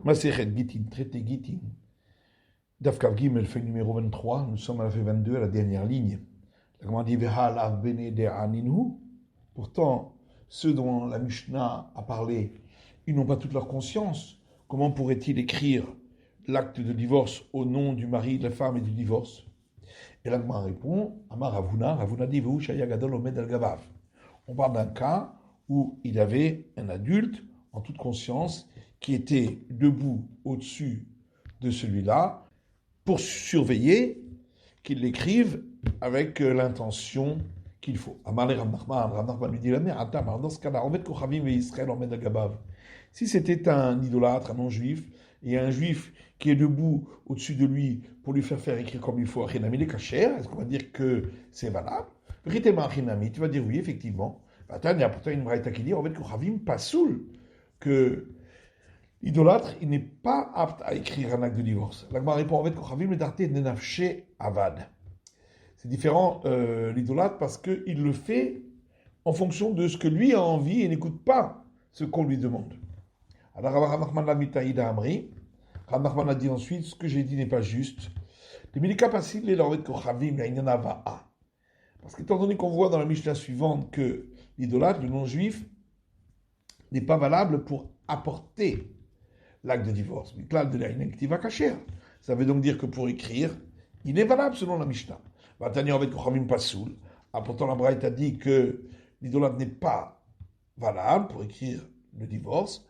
Masechet Gittin, traité Gittin. Daf Kav Gimel, feuille numéro 23, nous sommes à la feuille 22, à la dernière ligne. La Gemara dit Vehalav bene de'aninhu. Pourtant, ceux dont la Mishnah a parlé, ils n'ont pas toute leur conscience. Comment pourrait-il écrire l'acte de divorce au nom du mari, de la femme et du divorce? Et la Gemara répond Amar Ravuna, Ravuna dit Vehu shaya gadol omed al gavav. On parle d'un cas où il avait un adulte en toute conscience qui était debout au-dessus de celui-là pour surveiller qu'il l'écrive avec l'intention qu'il faut. Amar le Rav Nachman lui dit la mère, attends, dans ce cas-là, Omed Kochavim et Israël Omed al Gabav. Si c'était un idolâtre, un non-juif, et un juif qui est debout au-dessus de lui pour lui faire écrire comme il faut, Achinami le Kacher, est-ce qu'on va dire que c'est valable? Ritema Achinami, tu vas dire oui, effectivement. Attends, il y a pourtant une braïta qui dit Omed Kochavim Pasoul, que l'idolâtre, il n'est pas apte à écrire un acte de divorce. L'Agma répond Omed Kochavim le Darte Nenafshe Avad. C'est différent l'idolâtre parce qu'il le fait en fonction de ce que lui a envie et n'écoute pas ce qu'on lui demande. Alors Rav Nachman la mitaïda amri. Rav Nachman a dit ensuite ce que j'ai dit n'est pas juste. Les milika pasil les Omed Kochavim la inyanava'a. Parce qu'étant donné qu'on voit dans la Mishnah suivante que l'idolâtre, le non-juif, n'est pas valable pour apporter l'acte de divorce. Ça veut donc dire que pour écrire, il est valable selon la Mishnah. Pourtant, la Braïta dit que l'idolâtre n'est pas valable pour écrire le divorce.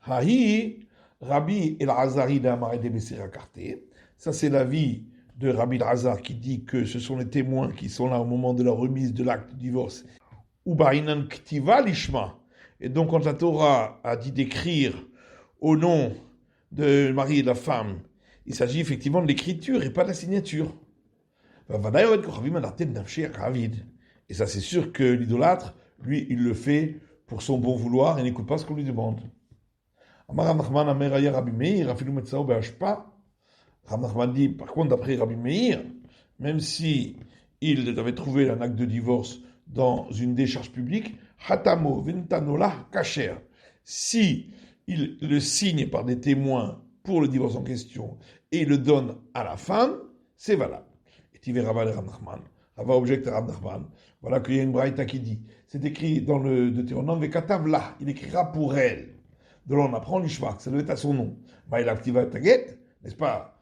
Rabbi El-Azari d'Amar de Bessera Karté. Ça, c'est l'avis de Rabbi El-Azar qui dit que ce sont les témoins qui sont là au moment de la remise de l'acte de divorce. Ubainan Ktiva Lishma. Et donc, quand la Torah a dit d'écrire au nom de mari et de la femme, il s'agit effectivement de l'écriture et pas de la signature. Et ça, c'est sûr que l'idolâtre, lui, il le fait pour son bon vouloir et n'écoute pas ce qu'on lui demande. Rav Nachman dit, par contre, d'après Rabbi Meir, même si il avait trouvé un acte de divorce dans une décharge publique, Hatamo ventanola kacher. Si il le signe par des témoins pour le divorce en question et il le donne à la femme, c'est valable. Et tu verras Rav Nachman. Rava objecte à Rav Nachman. Voilà qu'il y a une braïta qui dit, c'est écrit dans le Deutéronome, Vekatav là, il écrira pour elle. De là on apprend l'ishma, ça doit être à son nom. Il activa taget, n'est-ce pas?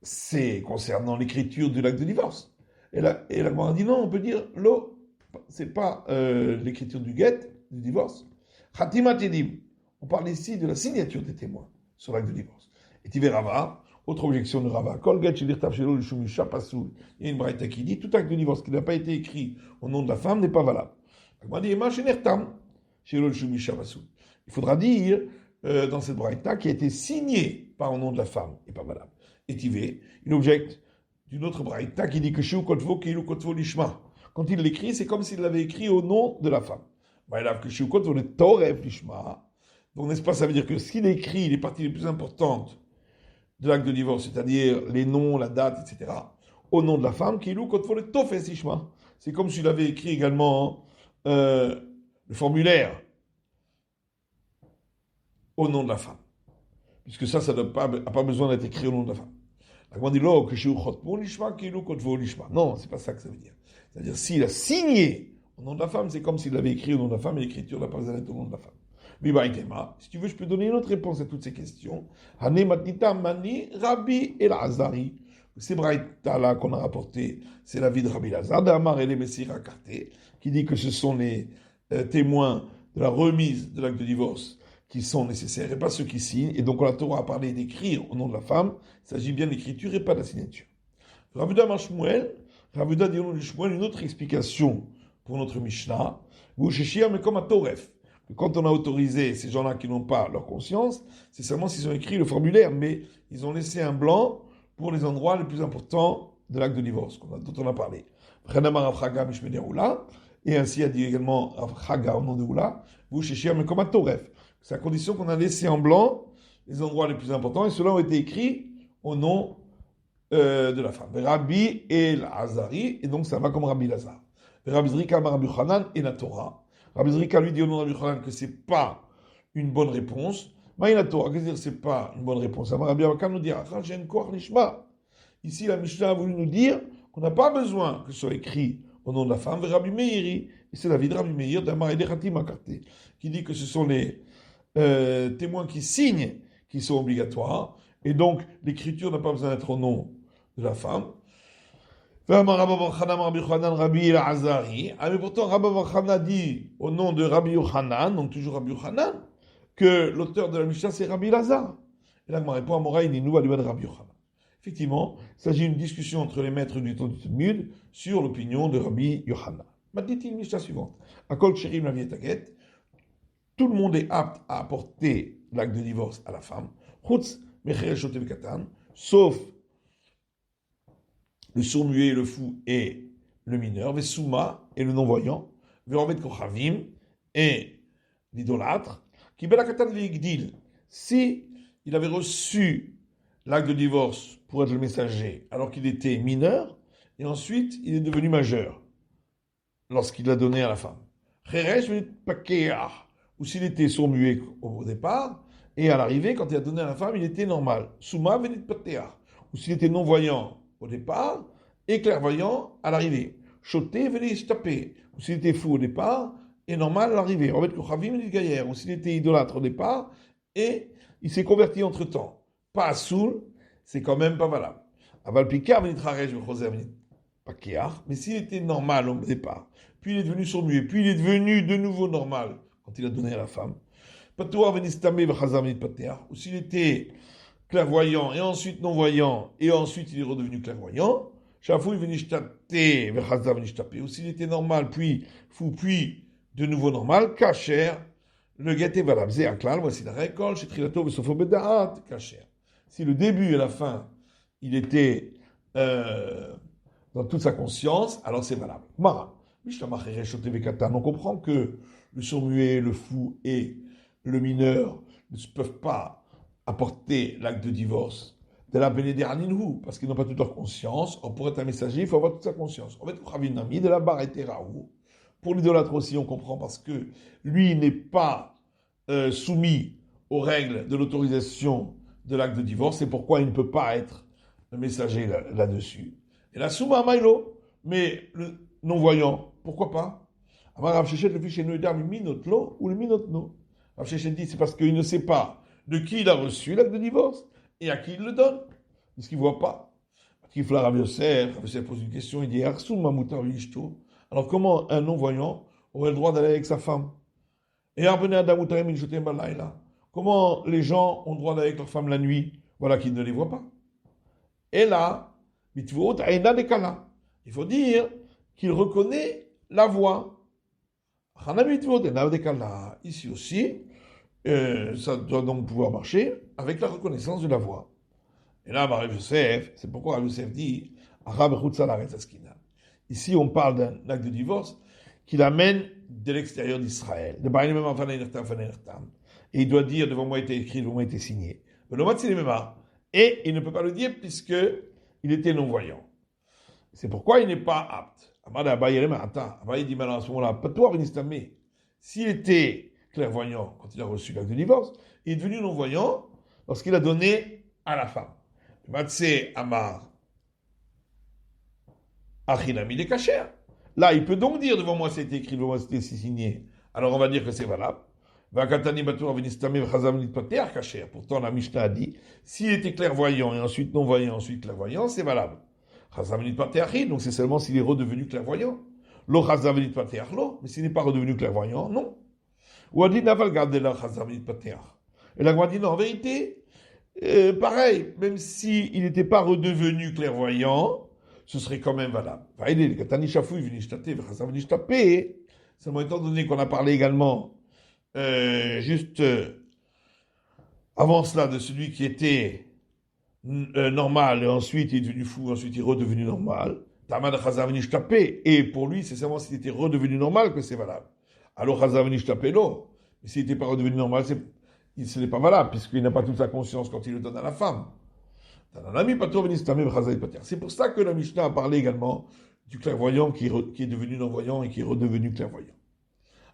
C'est concernant l'écriture de l'acte de divorce. Et la Gemara dit non, on peut dire l'eau. C'est pas l'écriture du get, du divorce. Khatimat Yedim. On parle ici de la signature des témoins sur l'acte de divorce. Et tu verras Rava, autre objection de Rava. Kol get shilirtav shelo l'shumisha pasoul. Il y a une braïta qui dit tout acte de divorce qui n'a pas été écrit au nom de la femme n'est pas valable. On dit ema shenertam shelo l'shumisha pasoul. Il faudra dire dans cette braïta qui a été signé par au nom de la femme n'est pas valable. Et tu verras, il objecte d'une autre braïta qui dit que shu kotvo keilu kotvo lishma. Quand il l'écrit, c'est comme s'il l'avait écrit au nom de la femme. Donc, n'est-ce pas, ça veut dire que s'il écrit les parties les plus importantes de l'acte de divorce, c'est-à-dire les noms, la date, etc., au nom de la femme, c'est comme s'il avait écrit également le formulaire au nom de la femme. Puisque ça n'a pas besoin d'être écrit au nom de la femme. Non, c'est pas ça que ça veut dire. C'est-à-dire, s'il a signé au nom de la femme, c'est comme s'il l'avait écrit au nom de la femme et l'écriture n'a pas besoin d'être au nom de la femme. Si tu veux, je peux donner une autre réponse à toutes ces questions. Rabbi El-Azari. Ces braïtas-là qu'on a rapporté, c'est l'avis de Rabbi El-Azar, d'Amar et les Messira Karté, qui dit que ce sont les témoins de la remise de l'acte de divorce qui sont nécessaires et pas ceux qui signent. Et donc, quand la Torah a parlé d'écrire au nom de la femme, il s'agit bien d'écriture et pas de la signature. Ravuda Mashmuel, Ravuda dit au nom de Shmuel une autre explication pour notre Mishnah. Mais comme à Toref. Quand on a autorisé ces gens-là qui n'ont pas leur conscience, c'est seulement s'ils ont écrit le formulaire, mais ils ont laissé un blanc pour les endroits les plus importants de l'acte de divorce, dont on a parlé. Et ainsi a dit également Chaga au nom de Oula, mais comme à Toref. C'est à condition qu'on a laissé en blanc les endroits les plus importants, et ceux-là ont été écrits au nom de la femme. Rabbi El-Azari, et donc ça va comme Rabbi Lazar. Rabbi Zrika, Rabbi Chanan et la Torah. Rabbi Zrika lui dit au nom de Rabbi Chanan que c'est pas une bonne réponse. Maïna Torah, qu'est-ce que c'est pas une bonne réponse? Rabbi Abakar nous dit, ici, la Mishnah a voulu nous dire qu'on n'a pas besoin que ce soit écrit au nom de la femme, Rabbi Meiri, et c'est l'avis de Rabbi Meir, d'Amar Edechati Makarté, qui dit que ce sont les témoins qui signent qui sont obligatoires, et donc l'écriture n'a pas besoin d'être au nom de la femme. Ah, mais pourtant, Rabbi Yochanan dit au nom de Rabbi Yochanan, donc toujours Rabbi Yochanan, que l'auteur de la Mishnah c'est Rabbi Lazar. Et là, je me réponds à Moraï, il nous va de Rabbi Yochanan. Effectivement, il s'agit d'une discussion entre les maîtres du Talmud sur l'opinion de Rabbi Yochanan. Maintenant, il Mishnah suivante. Akol Sherim la Vietaget, tout le monde est apte à apporter l'acte de divorce à la femme, sauf le sourd-muet, le fou et le mineur, Vessouma et le non-voyant, Verovet Kochavim et l'idolâtre, qui Belakatan Vigdil. Si il avait reçu l'acte de divorce pour être le messager alors qu'il était mineur, et ensuite il est devenu majeur lorsqu'il l'a donné à la femme. Cheresh Pakeah, ou s'il était sourd-muet au départ, et à l'arrivée, quand il a donné à la femme, il était normal. Souma Venit Pakeah, ou s'il était non-voyant au départ, et clairvoyant à l'arrivée. Choté Venit Tapé, ou s'il était fou au départ, et normal à l'arrivée. En fait, Kochavim Venit Gaïer, ou s'il était idolâtre au départ, et il s'est converti entre-temps. Pas à Soul, c'est quand même pas valable. Aval Picard Venit Harej Vechoser Venit Pakeah, mais s'il était normal au départ, puis il est devenu sourd-muet, puis il est devenu de nouveau normal quand il a donné à la femme. Patouar Venit Stamé Vechazer Venit Pakeah, ou s'il était clairvoyant et ensuite non-voyant, et ensuite il est redevenu clairvoyant. Shafou Venishtate Vechazer Venishtape, ou s'il était normal, puis fou, puis de nouveau normal, Kacher, le guet est valable. Zé Aklal, voici la récolte, chez Trilato Vesofo Bedaat, Kacher. Si le début et la fin, il était dans toute sa conscience, alors c'est valable. Mara, on comprend que le sourd-muet, le fou et le mineur ne peuvent pas apporter l'acte de divorce de la Bénédéraninhu, parce qu'ils n'ont pas toute leur conscience. Or, pour être un messager, il faut avoir toute sa conscience. En fait, Khavinami, de la barre et Raou. Pour l'idolâtre aussi, on comprend, parce que lui n'est pas soumis aux règles de l'autorisation de l'acte de divorce, c'est pourquoi il ne peut pas être le messager là-dessus. Et la Souma Maïlo, mais le non-voyant, pourquoi pas? Amar Rav Shechet, le fichier Noédar, le minotlo ou le minotno. Rav Shechet dit, c'est parce qu'il ne sait pas de qui il a reçu l'acte de divorce et à qui il le donne, parce qu'il ne voit pas. Rav Yosef pose une question, il dit, alors comment un non-voyant aurait le droit d'aller avec sa femme? Et comment les gens ont le droit d'aller avec leur femme la nuit? Voilà qu'ils ne les voient pas. Et là, il faut dire qu'il reconnaît la voix. Ici aussi, ça doit donc pouvoir marcher avec la reconnaissance de la voix. Et là, Rav Yosef, c'est pourquoi Rav Yosef dit, ici on parle d'un acte de divorce qu'il amène de l'extérieur d'Israël. Et il doit dire, devant moi était écrit, devant moi était signé. Et il ne peut pas le dire puisqu'il était non-voyant. C'est pourquoi il n'est pas apte. Abaye dit maintenant à ce moment-là, s'il était clairvoyant quand il a reçu l'acte de divorce, il est devenu non-voyant lorsqu'il a donné à la femme. Matsé Amar Achinami de Kacher. Là, il peut donc dire devant moi c'était écrit, devant moi c'était signé. Alors on va dire que c'est valable. Pourtant, la Mishnah a dit, s'il était clairvoyant et ensuite non-voyant, ensuite clairvoyant, c'est valable. Donc c'est seulement s'il est redevenu clairvoyant. Mais s'il n'est pas redevenu clairvoyant, non. Et la Gemara dit non, en vérité, pareil, même s'il n'était pas redevenu clairvoyant, ce serait quand même valable. Seulement étant donné qu'on a parlé également juste avant cela de celui qui était normal et ensuite il est devenu fou, ensuite il est redevenu normal. Et pour lui, c'est seulement s'il était redevenu normal que c'est valable. Alors non. Mais s'il n'était pas redevenu normal, ce n'est pas valable, puisqu'il n'a pas toute sa conscience quand il le donne à la femme. C'est pour ça que la Mishnah a parlé également du clairvoyant qui est devenu non-voyant et qui est redevenu clairvoyant.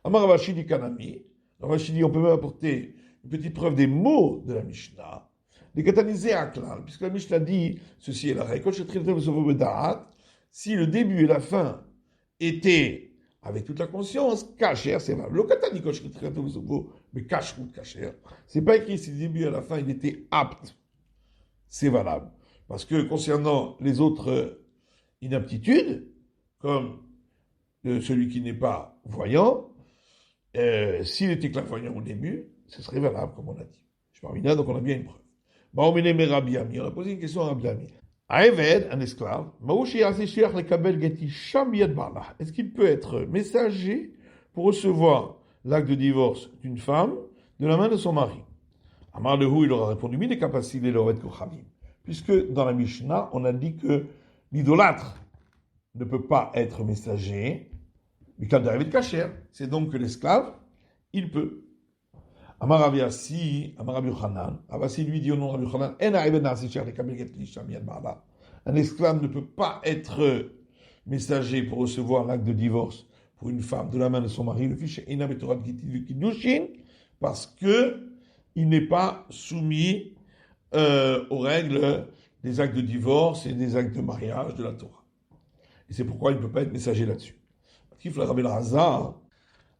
Amar Ravashi dit Kanami. Ravashi dit on peut même apporter une petite preuve des mots de la Mishnah, les catalysés à klal, puisque la Mishnah dit, ceci est la règle, si le début et la fin étaient avec toute la conscience, kasher, c'est valable. Le katanikot, mais kashrut, kasher, c'est pas écrit si le début et la fin il était apte, c'est valable. Parce que concernant les autres inaptitudes, comme celui qui n'est pas voyant, s'il était clairvoyant au début, ce serait valable, comme on a dit. Je parle là, donc on a bien une preuve. On a posé une question à Rabbi Ami. Aeved, un esclave, est-ce qu'il peut être messager pour recevoir l'acte de divorce d'une femme de la main de son mari? Amar Lehu, il aura répondu, mais les capacités de puisque dans la Mishnah, on a dit que l'idolâtre ne peut pas être messager, mais quand d'arriver de cacher, c'est donc que l'esclave, il peut. Amar Rabbi Assi, Amar Rabbi Yochanan, Rabbi Assi lui dit au nom de Rabbi Yochanan, un esclave ne peut pas être messager pour recevoir l'acte de divorce pour une femme de la main de son mari, le fichier parce que il n'est pas soumis aux règles des actes de divorce et des actes de mariage de la Torah. Et c'est pourquoi il ne peut pas être messager là-dessus.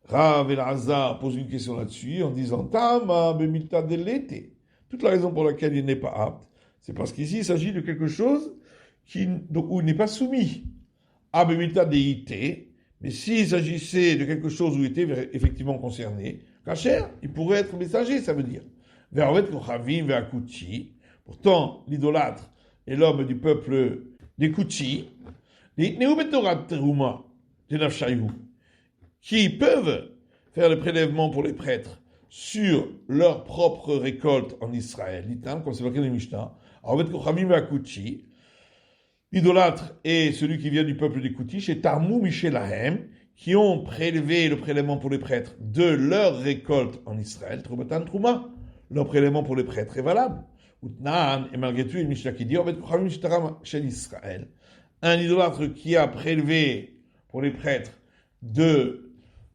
Rav El-Hazar pose une question là-dessus en disant Tama bemilta delete. Toute la raison pour laquelle il n'est pas apte, c'est parce qu'ici il s'agit de quelque chose où il n'est pas soumis à bemilta deite. Mais s'il s'agissait de quelque chose où il était effectivement concerné, Kacher, il pourrait être messager, ça veut dire. Pourtant, l'idolâtre est l'homme du peuple des Kouchi, qui peuvent faire le prélèvement pour les prêtres sur leur propre récolte en Israël, comme c'est le cas de Mishnah. L'idolâtre est celui qui vient du peuple des Kouti, chez Tarmou Michelahem, qui ont prélevé le prélèvement pour les prêtres de leur récolte en Israël, Troubatan Trouma, leur prélèvement pour les prêtres est valable. Utnan, et malgré tout, une Mishnah qui dit, chez Israël, un idolâtre qui a prélevé pour les prêtres de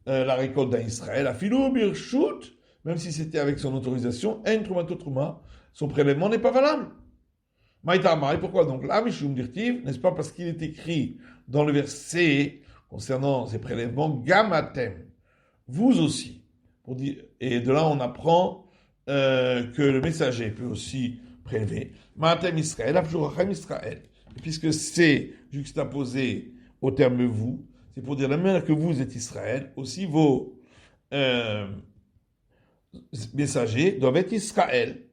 la récolte d'Israël, a filou birshut, même si c'était avec son autorisation, en troumato trouma, son prélèvement n'est pas valable. Maïtamai, pourquoi donc la mishum dirtiv, n'est-ce pas parce qu'il est écrit dans le verset concernant ces prélèvements, gamatem, vous aussi. Pour dire, et de là on apprend que le messager peut aussi prélever. Matem Israël, Abjurachem Israël. Et puisque c'est juxtaposé au terme vous, c'est pour dire la manière que vous êtes Israël, aussi vos messagers doivent être Israël.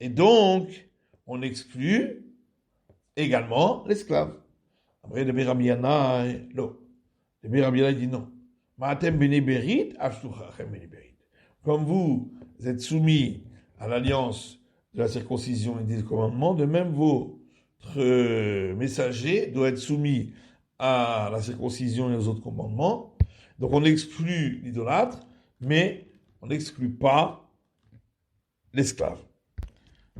Et donc, on exclut également l'esclave. Après, le Berabiana, non. Le Berabiana dit non. Ma'atem bene berit, afshuchachem bene berit. Comme vous êtes soumis à l'alliance de la circoncision et des commandements, de même votre messager doit être soumis à la circoncision et aux autres commandements. Donc on exclut l'idolâtre, mais on n'exclut pas l'esclave.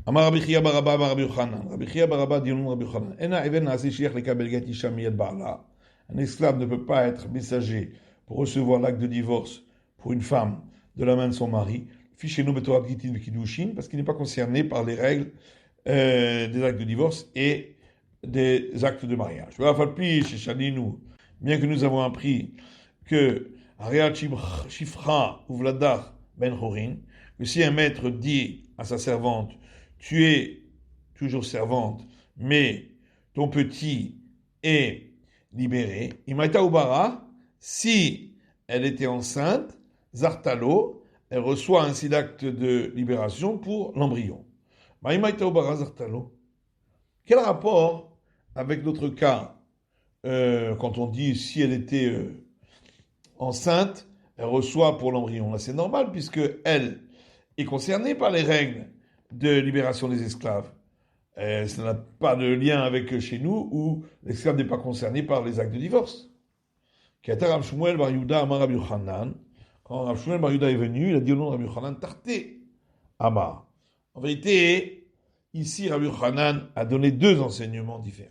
Amar Rabbi Chia bar Abba bar Rabbi Yochanan. Rabbi Chia bar Abba dit au nom de Rabbi Yochanan, Ena even nasi shiach lekabel get isha miyad ba'ala. Un esclave ne peut pas être messager pour recevoir l'acte de divorce pour une femme de la main de son mari, ficheno betorat gitin v'kiddushin, parce qu'il n'est pas concerné par les règles des actes de divorce et des actes de mariage. Bien que nous avons appris que Ariat Shifra ou Vladar Ben Horin, que si un maître dit à sa servante, tu es toujours servante, mais ton petit est libéré, Imaita Ubara, si elle était enceinte, Zartalo, elle reçoit ainsi l'acte de libération pour l'embryon. Imaita Ubara Zartalo. Quel rapport avec notre cas, quand on dit si elle était enceinte, elle reçoit pour l'embryon. Là, c'est normal puisque elle est concernée par les règles de libération des esclaves. Ça n'a pas de lien avec chez nous où l'esclave n'est pas concerné par les actes de divorce. Quand Rav Shmuel bar Yehuda amar Rabbi Yochanan, quand Rav Shmuel bar Yehuda est venu, il a dit au nom de Rabbi Yochanan, Tarté Amar. En vérité, ici, Rabbi Yochanan a donné deux enseignements différents.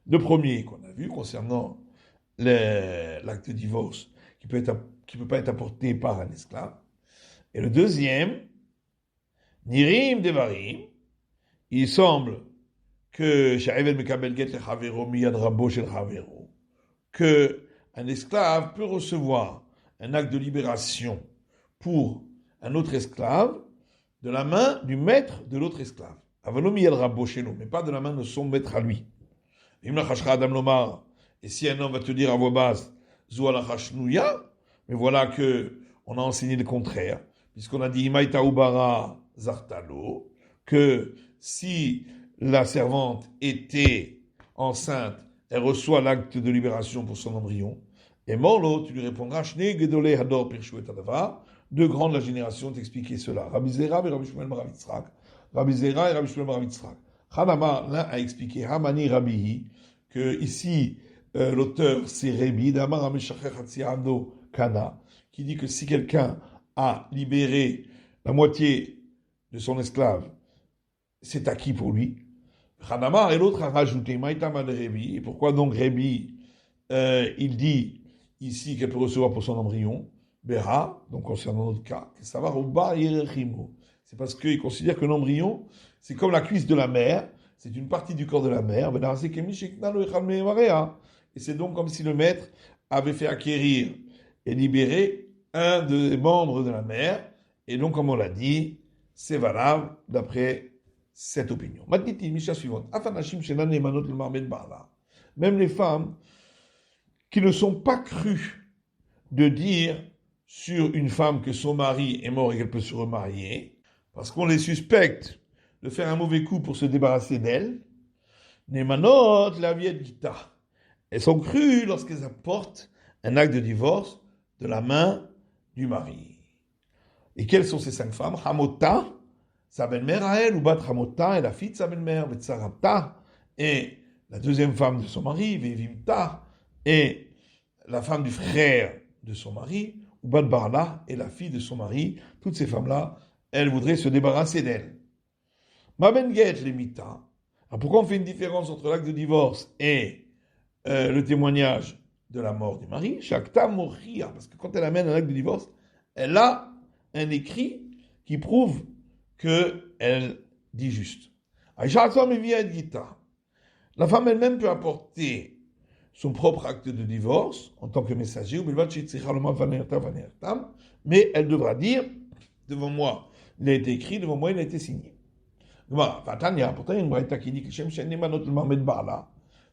Le premier qu'on a vu concernant l'acte de divorce qui peut pas être apporté par un esclave. Et le deuxième, Nirim Devarim, il semble que Sha'evel Mekabel Get le Chavero Miyad Rabo Shel Chavero, que un esclave peut recevoir un acte de libération pour un autre esclave de la main du maître de l'autre esclave. Avalo Miyad Rabo Shelo, mais pas de la main de son maître à lui. Imla Chashra Adam Lomar, et si un homme va te dire à voix basse, Zoala Chashnouya, mais voilà que on a enseigné le contraire, puisqu'on a dit Imaïta Ubara Zartalo, que si la servante était enceinte, elle reçoit l'acte de libération pour son embryon, et Morlo, tu lui répondras, Shne Gedole Hador Pirshu et Adava, deux grands de la génération t'expliquaient cela. Rabbi Zera et Rabbi Shmuel Bar Yitzhak. Rabbi Zera et Rabbi Shmuel Bar Yitzhak. Hanama, l'un a expliqué, Hamani Rabbihi, que ici, l'auteur, c'est Rabbi, Damar Ameshacher Hatziando Kana, qui dit que si quelqu'un a libéré la moitié de son esclave, c'est acquis pour lui. Hanamar et l'autre a rajouté Maïtama de Rabbi. Et pourquoi donc Rabbi, il dit ici qu'elle peut recevoir pour son embryon, Bera, donc concernant notre cas, ça va au bas Yerechimo. C'est parce qu'il considère que l'embryon, c'est comme la cuisse de la mère, c'est une partie du corps de la mère, et c'est donc comme si le maître avait fait acquérir et libérer un des membres de la mère, et donc comme on l'a dit, c'est valable d'après cette opinion. Matniti, Misha suivante. Même les femmes qui ne sont pas crues de dire sur une femme que son mari est mort et qu'elle peut se remarier, parce qu'on les suspecte de faire un mauvais coup pour se débarrasser d'elle, Nemanot, la vieille Gita. Elles sont crues lorsqu'elles apportent un acte de divorce de la main du mari. Et quelles sont ces 5 femmes? Hamota, sa belle-mère à elle, ou Bat Hamota, et la fille de sa belle-mère, Vetsarata, et la deuxième femme de son mari, Vevimta, et la femme du frère de son mari, ou Bat Barla, et la fille de son mari. Toutes ces femmes-là, elles voudraient se débarrasser d'elle. Mabenget les mita. Alors pourquoi on fait une différence entre l'acte de divorce et le témoignage de la mort du mari? Shakta moria, parce que quand elle amène un acte de divorce, elle a un écrit qui prouve qu'elle dit juste. La femme elle-même peut apporter son propre acte de divorce en tant que messager, mais elle devra dire, devant moi, il a été écrit, devant moi, il a été signé. Pourtant, il y a une braïta qui dit que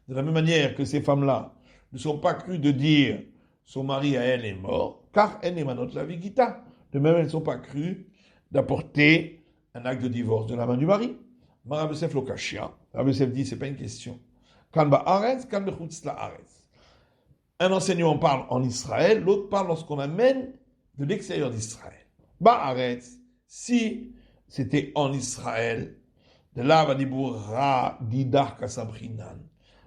de la même manière que ces femmes-là ne sont pas crues de dire son mari à elle est mort, car elle n'est pas notre la vigita. De même, elles ne sont pas crues d'apporter un acte de divorce de la main du mari. Rabbi Yosef Lokashia, Rabbi Yosef dit, c'est pas une question. Un enseignement parle en Israël, l'autre parle lorsqu'on amène de l'extérieur d'Israël. Ba'aretz, si c'était en Israël, de là,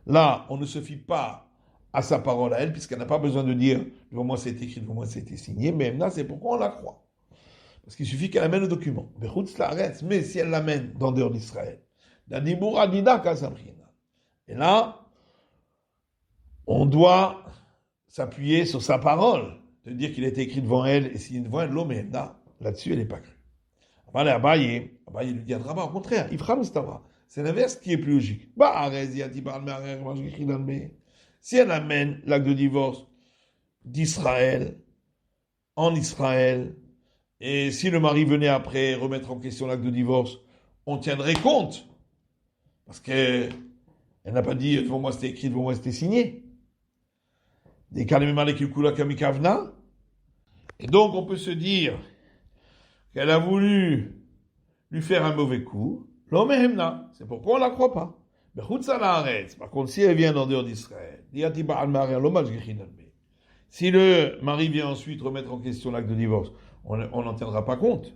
là, on ne se fie pas à sa parole à elle, puisqu'elle n'a pas besoin de dire devant moi c'est écrit, devant moi c'est signé, mais là, c'est pourquoi on la croit. Parce qu'il suffit qu'elle amène le document. Mais si elle l'amène dans dehors d'Israël, et là, on doit s'appuyer sur sa parole, de dire qu'il a été écrit devant elle et signé devant elle, l'homme là-dessus, elle n'est pas crue. Abaye lui dit au contraire, c'est l'inverse qui est plus logique. Si elle amène l'acte de divorce d'Israël, en Israël, et si le mari venait après remettre en question l'acte de divorce, on tiendrait compte. Parce qu'elle n'a pas dit devant moi c'était écrit, devant moi c'était signé. Et donc on peut se dire qu'elle a voulu lui faire un mauvais coup. C'est pourquoi on ne la croit pas. Par contre, si elle vient en dehors d'Israël, si le mari vient ensuite remettre en question l'acte de divorce, on n'en tiendra pas compte.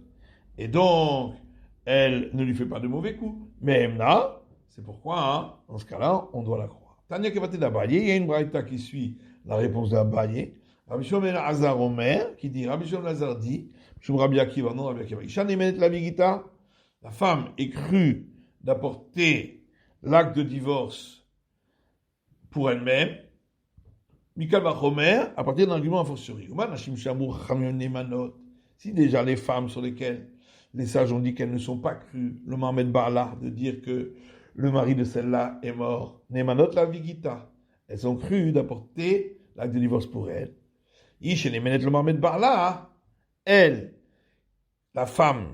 Et donc, elle ne lui fait pas de mauvais coup. Mais Emna, c'est pourquoi, dans ce cas-là, on doit la croire. Tania Kevaté d'Abaye, il y a une braïta qui suit la réponse d'Abaye. Rabbi Shimon Azar Omer, qui dit, Rabbi Shimon Azar dit, Shum Rabbi Akiva, non Rabbi Akiva, Ishan Emenet la Vigita, la femme est crue d'apporter l'acte de divorce pour elle-même, Mikal Bachomer, à partir d'un argument a fortiori. Si déjà les femmes sur lesquelles les sages ont dit qu'elles ne sont pas crues le Mohamed Barla de dire que le mari de celle-là est mort. Nemanot la vigita. Elles ont cru d'apporter l'acte de divorce pour elle. Ish et le Mohamed Barla, elle, la femme,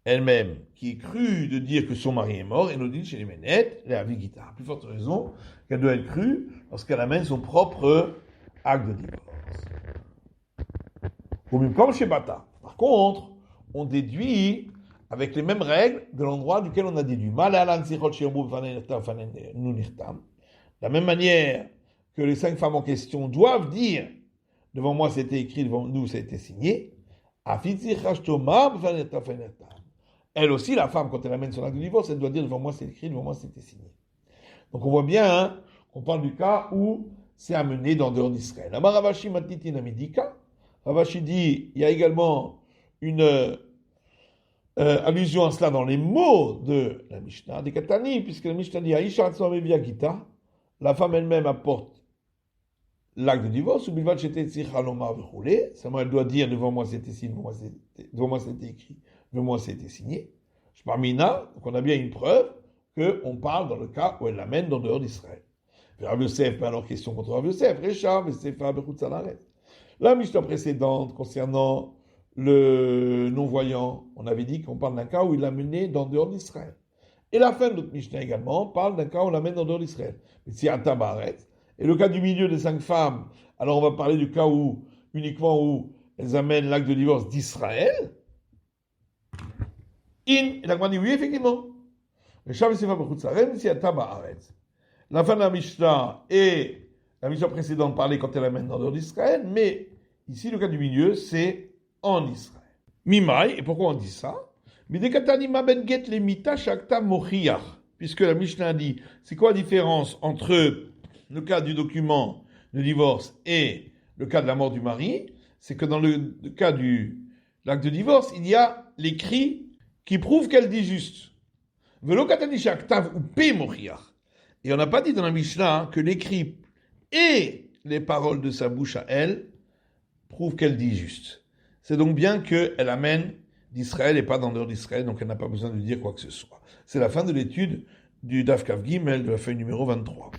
elle-même, qui est crue de dire que son mari est mort, et nous dit chez les Ménettes, la vigita. A plus forte raison qu'elle doit être crue lorsqu'elle amène son propre acte de divorce. Ou même comme chez Bata. Par contre, on déduit avec les mêmes règles de l'endroit duquel on a déduit. De la même manière que les 5 femmes en question doivent dire devant moi c'était écrit, devant nous c'était signé. Elle aussi, la femme, quand elle amène son acte de divorce, elle doit dire devant moi c'est écrit, devant moi c'était signé. Donc on voit bien qu'on parle du cas où c'est amené dans dehors d'Israël. Ravashi Matitina Midika. Ravashi dit il y a également une allusion à cela dans les mots de la Mishnah, des Katani, puisque la Mishnah dit Aisha Atzmavevia Gita, la femme elle-même apporte l'acte de divorce, ou Bilvat Shetet Sichaloma Vechule, seulement elle doit dire devant moi c'était signé, devant moi c'était écrit, devant moi c'était signé. Shparmina, donc on a bien une preuve qu'on parle dans le cas où elle l'amène dans dehors d'Israël. Rav Yosef, alors question contre Rav Yosef, Recha, Vesefa, Bechut Salaret. La Mishnah précédente concernant le non-voyant, on avait dit qu'on parle d'un cas où il l'a mené dans dehors d'Israël. Et la fin de notre Mishnah également parle d'un cas où on l'amène dans dehors d'Israël. Mais si Atabaret, et le cas du milieu des 5 femmes, alors on va parler du cas où, uniquement où elles amènent l'acte de divorce d'Israël. Et la Gemara dit oui, effectivement. Mais Shav Sefa Bechut Salaret, si Atabaret. La fin de la Mishnah et la Mishnah précédente parlait quand elle amène dans dehors d'Israël, mais ici, le cas du milieu, c'est en Israël. Mimai, et pourquoi on dit ça? Puisque la Mishnah dit, c'est quoi la différence entre le cas du document de divorce et le cas de la mort du mari? C'est que dans le cas de l'acte de divorce, il y a l'écrit qui prouve qu'elle dit juste. Et on n'a pas dit dans la Mishnah que l'écrit et les paroles de sa bouche à elle prouvent qu'elle dit juste. C'est donc bien qu'elle amène d'Israël et pas dans dehors d'Israël, donc elle n'a pas besoin de dire quoi que ce soit. C'est la fin de l'étude du Daf Kav Gimel de la feuille numéro 23.